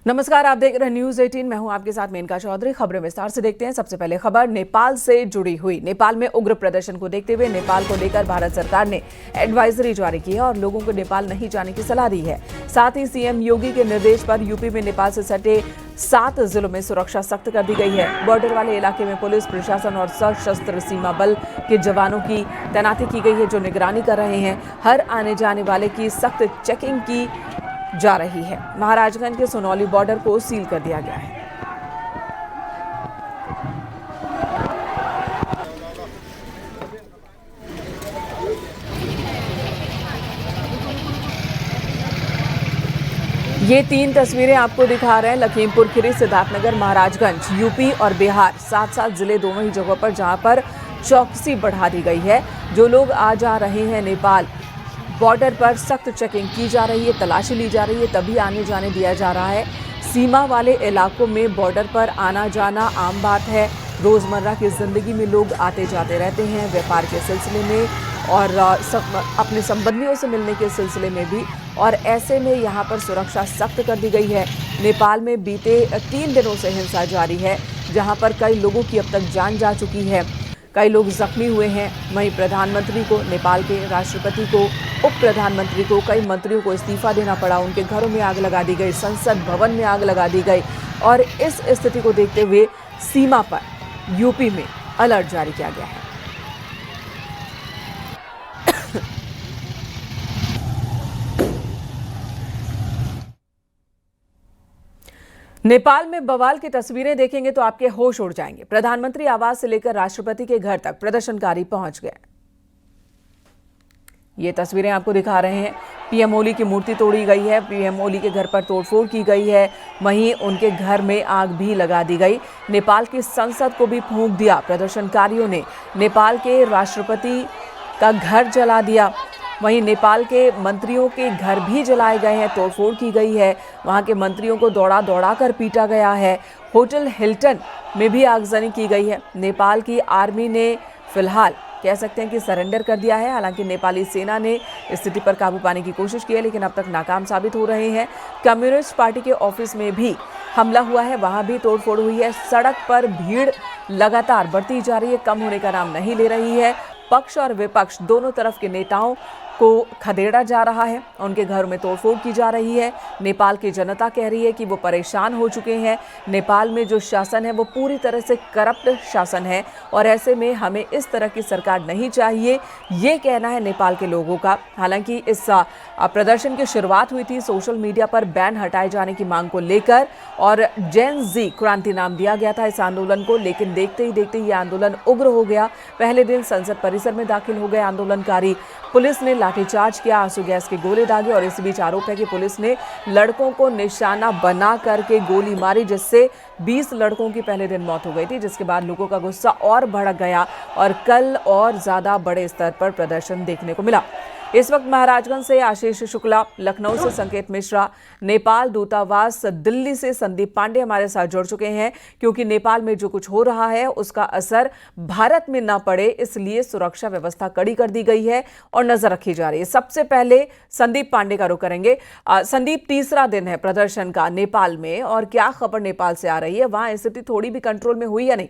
नमस्कार, आप देख रहे हैं न्यूज 18। मैं हूं आपके साथ मेनका चौधरी। खबरें विस्तार से देखते हैं। सबसे पहले खबर नेपाल से जुड़ी हुई। नेपाल में उग्र प्रदर्शन को देखते हुए नेपाल को लेकर भारत सरकार ने एडवाइजरी जारी की है और लोगों को नेपाल नहीं जाने की सलाह दी है। साथ ही सीएम योगी के निर्देश पर यूपी में नेपाल से सटे 7 जिलों में सुरक्षा सख्त कर दी गई है। बॉर्डर वाले इलाके में पुलिस प्रशासन और सशस्त्र सीमा बल के जवानों की तैनाती की गई है, जो निगरानी कर रहे हैं। हर आने जाने वाले की सख्त चेकिंग की जा रही है। महाराजगंज के सोनौली बॉर्डर को सील कर दिया गया है। ये 3 तस्वीरें आपको दिखा रहे हैं लखीमपुर खीरी, सिद्धार्थनगर, महाराजगंज, यूपी और बिहार, 7 जिले दोनों ही जगहों पर, जहां पर चौकसी बढ़ा दी गई है। जो लोग आ जा रहे हैं नेपाल, बॉर्डर पर सख्त चेकिंग की जा रही है, तलाशी ली जा रही है, तभी आने जाने दिया जा रहा है। सीमा वाले इलाकों में बॉर्डर पर आना जाना आम बात है। रोजमर्रा की जिंदगी में लोग आते जाते रहते हैं, व्यापार के सिलसिले में और अपने संबंधियों से मिलने के सिलसिले में भी। और ऐसे में यहाँ पर सुरक्षा सख्त कर दी गई है। नेपाल में बीते 3 दिनों से हिंसा जारी है, जहाँ पर कई लोगों की अब तक जान जा चुकी है, कई लोग जख्मी हुए हैं। वहीं प्रधानमंत्री को, नेपाल के राष्ट्रपति को, उप प्रधानमंत्री को, कई मंत्रियों को इस्तीफा देना पड़ा। उनके घरों में आग लगा दी गई, संसद भवन में आग लगा दी गई। और इस स्थिति को देखते हुए सीमा पर यूपी में अलर्ट जारी किया गया है। नेपाल में बवाल की तस्वीरें देखेंगे तो आपके होश उड़ जाएंगे। प्रधानमंत्री आवास से लेकर राष्ट्रपति के घर तक प्रदर्शनकारी पहुंच गए। ये तस्वीरें आपको दिखा रहे हैं। पीएम ओली की मूर्ति तोड़ी गई है, पीएम ओली के घर पर तोड़फोड़ की गई है। वहीं उनके घर में आग भी लगा दी गई। नेपाल की संसद को भी फूंक दिया प्रदर्शनकारियों ने। नेपाल के राष्ट्रपति का घर जला दिया। वहीं नेपाल के मंत्रियों के घर भी जलाए गए हैं, तोड़फोड़ की गई है। वहां के मंत्रियों को दौड़ा कर पीटा गया है। होटल हिल्टन में भी आगजनी की गई है। नेपाल की आर्मी ने फिलहाल कह सकते हैं कि सरेंडर कर दिया है। हालांकि नेपाली सेना ने स्थिति पर काबू पाने की कोशिश की है, लेकिन अब तक नाकाम साबित हो रहे हैं। कम्युनिस्ट पार्टी के ऑफिस में भी हमला हुआ है, वहां भी तोड़फोड़ हुई है। सड़क पर भीड़ लगातार बढ़ती जा रही है, कम होने का नाम नहीं ले रही है। पक्ष और विपक्ष दोनों तरफ के नेताओं को खदेड़ा जा रहा है, उनके घरों में तोड़फोड़ की जा रही है। नेपाल की जनता कह रही है कि वो परेशान हो चुके हैं। नेपाल में जो शासन है वो पूरी तरह से करप्ट शासन है और ऐसे में हमें इस तरह की सरकार नहीं चाहिए, ये कहना है नेपाल के लोगों का। हालांकि इस प्रदर्शन की शुरुआत हुई थी सोशल मीडिया पर बैन हटाए जाने की मांग को लेकर और जेन जी क्रांति नाम दिया गया था इस आंदोलन को, लेकिन देखते ही देखते ये आंदोलन उग्र हो गया। पहले दिन संसद परिसर में दाखिल हो गए आंदोलनकारी। पुलिस ने लाठीचार्ज किया, आंसू गैस के गोले दागे और इस बीच आरोप है कि पुलिस ने लड़कों को निशाना बना करके गोली मारी, जिससे 20 लड़कों की पहले दिन मौत हो गई थी। जिसके बाद लोगों का गुस्सा और भड़क गया और कल और ज्यादा बड़े स्तर पर प्रदर्शन देखने को मिला। इस वक्त महाराजगंज से आशीष शुक्ला, लखनऊ से संकेत मिश्रा, नेपाल दूतावास दिल्ली से संदीप पांडे हमारे साथ जुड़ चुके हैं, क्योंकि नेपाल में जो कुछ हो रहा है उसका असर भारत में ना पड़े, इसलिए सुरक्षा व्यवस्था कड़ी कर दी गई है और नजर रखी जा रही है। सबसे पहले संदीप पांडे का रुख करेंगे। संदीप, तीसरा दिन है प्रदर्शन का नेपाल में और क्या खबर नेपाल से आ रही है? वहां स्थिति थोड़ी भी कंट्रोल में हुई या नहीं?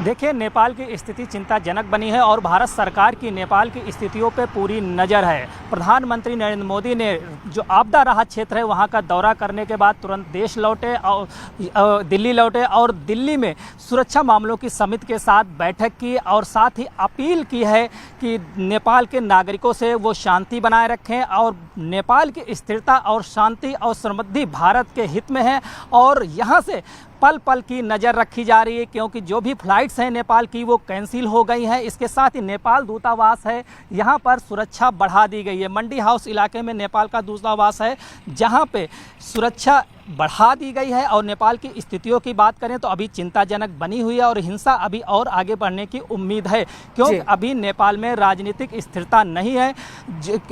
देखिए, नेपाल की स्थिति चिंताजनक बनी है और भारत सरकार की नेपाल की स्थितियों पे पूरी नज़र है। प्रधानमंत्री नरेंद्र मोदी ने जो आपदा राहत क्षेत्र है वहाँ का दौरा करने के बाद तुरंत देश लौटे और दिल्ली लौटे और दिल्ली में सुरक्षा मामलों की समिति के साथ बैठक की और साथ ही अपील की है कि नेपाल के नागरिकों से वो शांति बनाए रखें और नेपाल की स्थिरता और शांति और समृद्धि भारत के हित में है और यहाँ से पल पल की नज़र रखी जा रही है, क्योंकि जो भी फ्लाइट्स हैं नेपाल की वो कैंसिल हो गई हैं। इसके साथ ही नेपाल दूतावास है, यहाँ पर सुरक्षा बढ़ा दी गई है। मंडी हाउस इलाके में नेपाल का दूतावास है, जहाँ पे सुरक्षा बढ़ा दी गई है और नेपाल की स्थितियों की बात करें तो अभी चिंताजनक बनी हुई है और हिंसा अभी और आगे बढ़ने की उम्मीद है, क्योंकि अभी नेपाल में राजनीतिक स्थिरता नहीं है।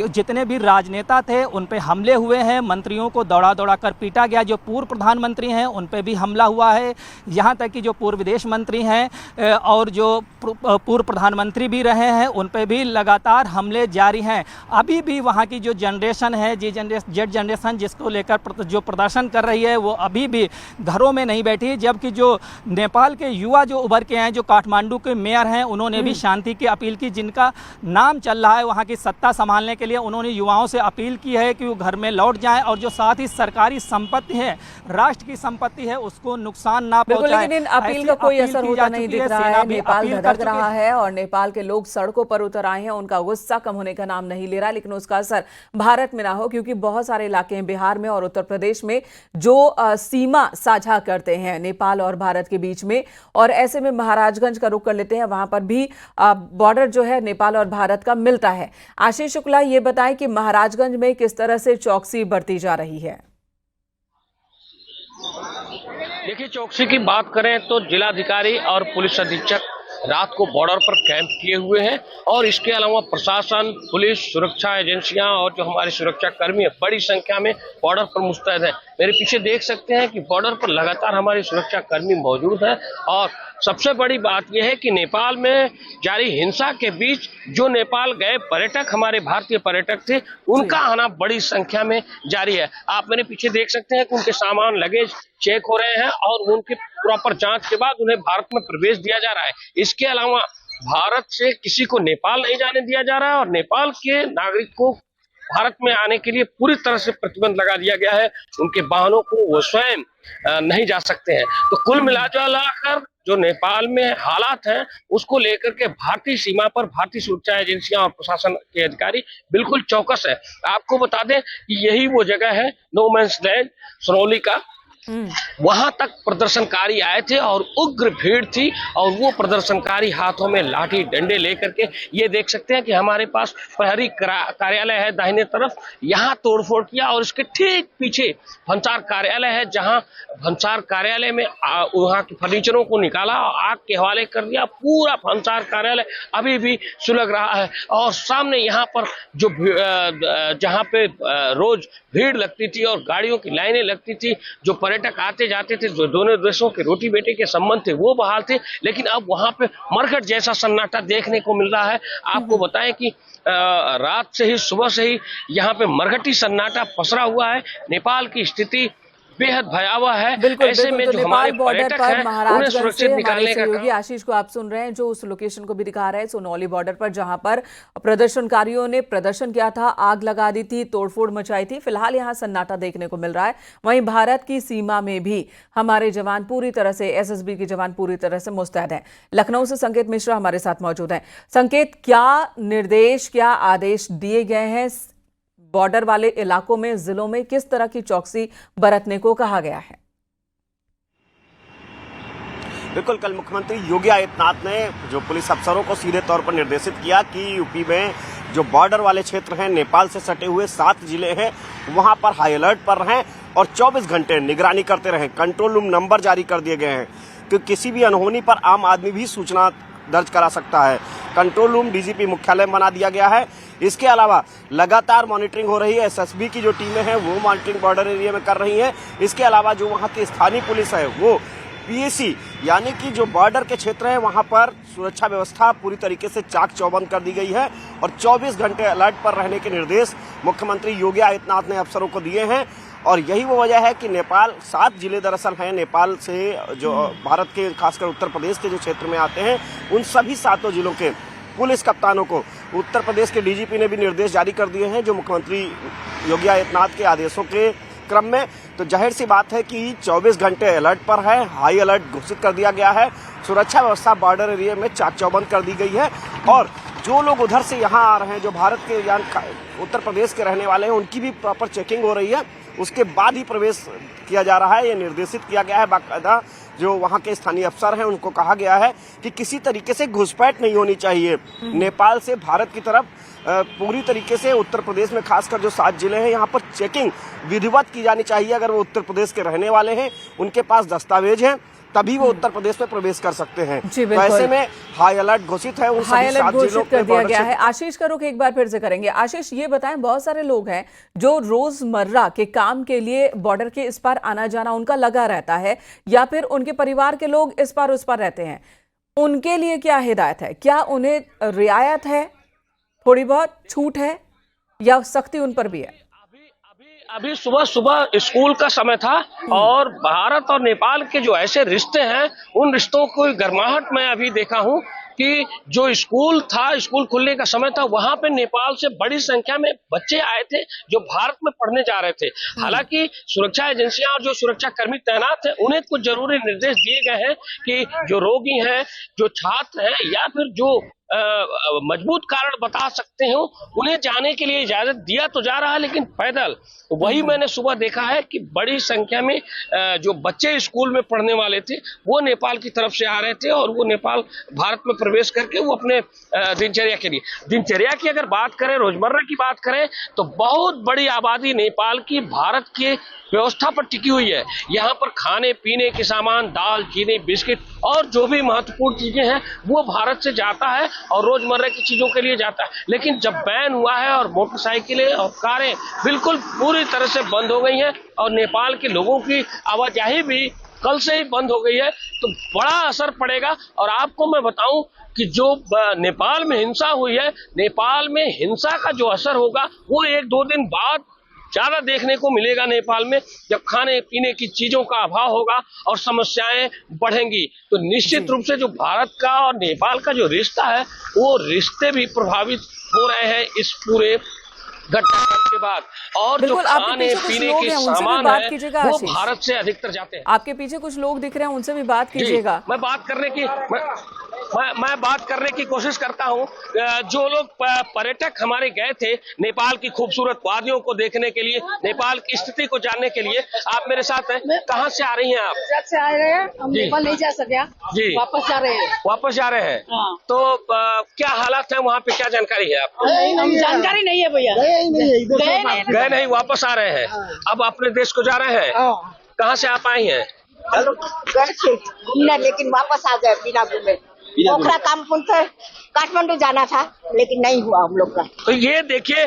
जितने भी राजनेता थे उन पे हमले हुए हैं, मंत्रियों को दौड़ा दौड़ा कर पीटा गया, जो पूर्व प्रधानमंत्री हैं उन पे भी हमला हुआ है, यहाँ तक कि जो पूर्व विदेश मंत्री हैं और जो पूर्व प्रधानमंत्री भी रहे हैं उन पे भी लगातार हमले जारी हैं। अभी भी वहाँ की जो जनरेशन है, जेड जनरेशन जिसको लेकर जो प्रदर्शन कर रही है वो अभी भी घरों में नहीं बैठी, जबकि जो नेपाल के युवा जो उभर के हैं, जो काठमांडू के मेयर हैं, उन्होंने भी शांति की अपील की। जिनका नाम चल रहा है वहाँ की सत्ता संभालने के लिए, उन्होंने युवाओं से अपील की है कि वो घर में लौट जाएं और जो साथ ही सरकारी संपत्ति है, राष्ट्र की संपत्ति है, उसको नुकसान ना पहुंचाएं। लेकिन अपील का कोई असर होता नहीं दिख रहा है। नेपाल धधक रहा है और नेपाल के लोग सड़कों पर उतर आए हैं, उनका गुस्सा कम होने का नाम नहीं ले रहा, लेकिन उसका असर भारत में ना हो, क्योंकि बहुत सारे इलाके हैं बिहार में और उत्तर प्रदेश में जो सीमा साझा करते हैं नेपाल और भारत के बीच में, और ऐसे में महाराजगंज का रुख कर लेते हैं, वहां पर भी बॉर्डर जो है नेपाल और भारत का मिलता है। आशीष शुक्ला, ये बताएं कि महाराजगंज में किस तरह से चौकसी बरती जा रही है। देखिए, चौकसी की बात करें तो जिलाधिकारी और पुलिस अधीक्षक रात को बॉर्डर पर कैंप किए हुए हैं और इसके अलावा प्रशासन, पुलिस, सुरक्षा एजेंसियां और जो हमारे सुरक्षा कर्मी है बड़ी संख्या में बॉर्डर पर मुस्तैद हैं। मेरे पीछे देख सकते हैं कि बॉर्डर पर लगातार हमारे सुरक्षा कर्मी मौजूद हैं और सबसे बड़ी बात यह है कि नेपाल में जारी हिंसा के बीच जो नेपाल गए पर्यटक, हमारे भारतीय पर्यटक थे, उनका आना बड़ी संख्या में जारी है। आप मेरे पीछे देख सकते हैं कि उनके सामान, लगेज चेक हो रहे हैं और उनकी प्रॉपर जांच के बाद उन्हें भारत में प्रवेश दिया जा रहा है। इसके अलावा भारत से किसी को नेपाल नहीं जाने दिया जा रहा है और नेपाल के नागरिक को भारत में आने के लिए पूरी तरह से प्रतिबंध लगा दिया गया है। उनके वाहनों को वो स्वयं नहीं जा सकते हैं। तो कुल मिलाकर जो नेपाल में हालात हैं उसको लेकर के भारतीय सीमा पर भारतीय सुरक्षा एजेंसियां और प्रशासन के अधिकारी बिल्कुल चौकस है। आपको बता दें कि यही वो जगह है, नो मैंस लैंड, सनौली का। वहां तक प्रदर्शनकारी आए थे और उग्र भीड़ थी और वो प्रदर्शनकारी हाथों में लाठी डंडे लेकर के, ये देख सकते हैं कि हमारे पास प्रहरी कार्यालय है दाहिने तरफ, यहाँ तोड़फोड़ किया और इसके ठीक पीछे भंसार कार्यालय है, जहां भंसार कार्यालय में वहां के फर्नीचरों को निकाला और आग के हवाले कर दिया। पूरा भंसार कार्यालय अभी भी सुलग रहा है और सामने यहाँ पर जो जहाँ पे रोज भीड़ लगती थी और गाड़ियों की लाइनें लगती थी, जो पर्यटक आते जाते थे, जो दोनों देशों के रोटी बेटे के संबंध थे वो बहाल थे, लेकिन अब वहां पे मरकट जैसा सन्नाटा देखने को मिल रहा है। आपको बताएं कि रात से ही, सुबह से ही यहाँ पे मरकटी सन्नाटा पसरा हुआ है। नेपाल की स्थिति बेहद भयावह है। ऐसे में तो जो हमारे बॉर्डर पर्यटक पर हैं, महाराजगंज से सुरक्षित हमारे निकालने का सहयोगी आशीष को आप सुन रहे हैं, जो उस लोकेशन को भी दिखा रहे हैं, सोनौली बॉर्डर पर, जहां पर प्रदर्शनकारियों ने प्रदर्शन किया था, आग लगा दी थी, तोड़फोड़ मचाई थी। फिलहाल यहां सन्नाटा देखने को मिल रहा है। वहीं भारत की सीमा में भी हमारे जवान पूरी तरह से, एसएसबी के जवान पूरी तरह से मुस्तैद हैं। लखनऊ से संकेत मिश्रा हमारे साथ मौजूद हैं। संकेत, क्या निर्देश, क्या आदेश दिए गए हैं? बॉर्डर वाले इलाकों में, जिलों में किस तरह की चौकसी बरतने को कहा गया है? बिल्कुल, कल मुख्यमंत्री योगी आदित्यनाथ ने जो पुलिस अफसरों को सीधे तौर पर निर्देशित किया कि यूपी में जो बॉर्डर वाले क्षेत्र हैं, नेपाल से सटे हुए 7 जिले हैं, वहां पर हाई अलर्ट पर रहें और 24 घंटे निगरानी करते रहें। कंट्रोल रूम नंबर जारी कर दिए गए हैं कि किसी भी अनहोनी पर आम आदमी भी सूचना दर्ज करा सकता है। कंट्रोल रूम डीजीपी मुख्यालय में बना दिया गया है। इसके अलावा लगातार मॉनिटरिंग हो रही है। एसएसबी की जो टीमें हैं वो मॉनिटरिंग बॉर्डर एरिया में कर रही हैं। इसके अलावा जो वहां की स्थानीय पुलिस है वो पीएसी यानी कि जो बॉर्डर के क्षेत्र है वहां पर सुरक्षा व्यवस्था पूरी तरीके से चाक चौबंद कर दी गई है और 24 घंटे अलर्ट पर रहने के निर्देश मुख्यमंत्री योगी आदित्यनाथ ने अफसरों को दिए हैं। और यही वो वजह है कि नेपाल 7 जिले दरअसल हैं नेपाल से, जो भारत के खासकर उत्तर प्रदेश के जो क्षेत्र में आते हैं, उन सभी 7 जिलों के पुलिस कप्तानों को उत्तर प्रदेश के डीजीपी ने भी निर्देश जारी कर दिए हैं, जो मुख्यमंत्री योगी आदित्यनाथ के आदेशों के क्रम में। तो जाहिर सी बात है कि 24 घंटे अलर्ट पर है, हाई अलर्ट घोषित कर दिया गया है। सुरक्षा व्यवस्था बॉर्डर एरिया में चाक चौबंद कर दी गई है और जो लोग उधर से यहाँ आ रहे हैं, जो भारत के या उत्तर प्रदेश के रहने वाले हैं, उनकी भी प्रॉपर चेकिंग हो रही है। उसके बाद ही प्रवेश किया जा रहा है, ये निर्देशित किया गया है। बाकायदा जो वहाँ के स्थानीय अफसर हैं उनको कहा गया है कि किसी तरीके से घुसपैठ नहीं होनी चाहिए। नेपाल से भारत की तरफ पूरी तरीके से उत्तर प्रदेश में खासकर जो 7 जिले हैं यहाँ पर चेकिंग विधिवत की जानी चाहिए। अगर वो उत्तर प्रदेश के रहने वाले हैं, उनके पास दस्तावेज हैं, तभी वो उत्तर प्रदेश में प्रवेश कर सकते हैं। तो ऐसे में हाई अलर्ट घोषित है, उन सभी 7 जिलों कर दिया गया है। आशीष का रुख एक बार फिर से करेंगे। आशीष, ये बताएं, बहुत सारे लोग हैं जो रोजमर्रा के काम के लिए बॉर्डर के इस पार आना जाना उनका लगा रहता है, या फिर उनके परिवार के लोग इस पार उस पार रहते हैं, उनके लिए क्या हिदायत है? क्या उन्हें रियायत है, थोड़ी बहुत छूट है, या सख्ती उन पर भी है? अभी सुबह सुबह स्कूल का समय था और भारत और नेपाल के जो ऐसे रिश्ते हैं, उन रिश्तों को गर्माहट मैं अभी देखा हूं कि जो स्कूल था, स्कूल खुलने का समय था, वहां पे नेपाल से बड़ी संख्या में बच्चे आए थे जो भारत में पढ़ने जा रहे थे। हालांकि सुरक्षा एजेंसियां और जो सुरक्षा कर्मी तैनात हैं, उन्हें कुछ जरूरी निर्देश दिए गए हैं कि जो रोगी हैं, जो छात्र हैं, या फिर जो मजबूत कारण बता सकते हो, उन्हें जाने के लिए इजाजत दिया तो जा रहा है, लेकिन पैदल। वही मैंने सुबह देखा है कि बड़ी संख्या में जो बच्चे स्कूल में पढ़ने वाले थे, वो नेपाल की तरफ से आ रहे थे और वो नेपाल भारत में प्रवेश करके वो अपने दिनचर्या की अगर बात करें, रोजमर्रा की बात करें, तो बहुत बड़ी आबादी नेपाल की भारत के व्यवस्था पर टिकी हुई है। यहाँ पर खाने पीने के सामान, दाल, चीनी, बिस्किट और जो भी महत्वपूर्ण चीजें हैं, वो भारत से जाता है और रोजमर्रा की चीजों के लिए जाता है। लेकिन जब बैन हुआ है और मोटरसाइकिलें और कारें बिल्कुल पूरी तरह से बंद हो गई हैं और नेपाल के लोगों की आवाजाही भी कल से ही बंद हो गई है, तो बड़ा असर पड़ेगा। और आपको मैं बताऊं कि जो नेपाल में हिंसा हुई है, नेपाल में हिंसा का जो असर होगा वो 1-2 दिन बाद ज्यादा देखने को मिलेगा नेपाल में, जब खाने पीने की चीजों का अभाव होगा और समस्याएं बढ़ेंगी। तो निश्चित रूप से जो भारत का और नेपाल का जो रिश्ता है, वो रिश्ते भी प्रभावित हो रहे हैं इस पूरे घटनाक्रम के बाद। और जो खाने पीने के सामान है, वो भारत से अधिकतर जाते हैं। आपके पीछे कुछ लोग दिख रहे हैं, उनसे भी बात कीजिएगा। मैं बात करने की कोशिश करता हूं। जो लोग पर्यटक हमारे गए थे नेपाल की खूबसूरत वादियों को देखने के लिए, नेपाल की स्थिति को जानने के लिए, आप मेरे साथ हैं। कहां से आ रही हैं आप? से आ रहे हैं, हम नेपाल नहीं जा सके जी, वापस जा रहे हैं। हाँ। तो क्या हालात है वहाँ पे, क्या जानकारी है आपको? जानकारी नहीं है भैया, गए नहीं, वापस आ रहे हैं। अब अपने देश को जा रहे हैं। कहाँ से आप आई हैं? गए थे घूमने, लेकिन वापस आ गए बिना घूमे। पोखरा कामकुंड से काठमांडू जाना था, लेकिन नहीं हुआ हम लोग का। तो ये देखिए,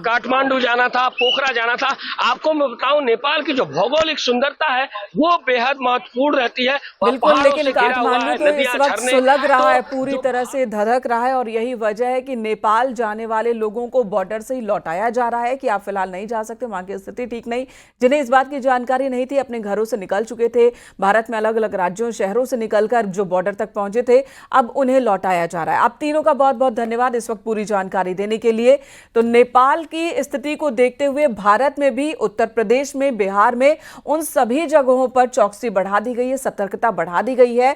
काठमांडू जाना था, पोखरा जाना था। आपको मैं बताऊं, नेपाल की जो भौगोलिक सुंदरता है वो बेहद महत्वपूर्ण रहती है। बिल्कुल, लेकिन काठमांडू तो इस वक्त सुलग रहा है, पूरी तरह से धधक रहा है, और यही वजह है कि नेपाल जाने वाले लोगों को बॉर्डर से ही लौटाया जा रहा है कि आप फिलहाल नहीं जा सकते, वहां की स्थिति ठीक नहीं। जिन्हें इस बात की जानकारी नहीं थी, अपने घरों से निकल चुके थे, भारत में अलग अलग राज्यों शहरों से निकलकर जो बॉर्डर तक पहुंचे थे, अब उन्हें लौटाया जा रहा है। आप तीनों का बहुत बहुत धन्यवाद इस वक्त पूरी जानकारी देने के लिए। तो नेपाल की स्थिति को देखते हुए भारत में भी, उत्तर प्रदेश में, बिहार में, उन सभी जगहों पर चौकसी बढ़ा दी गई है, सतर्कता बढ़ा दी गई है।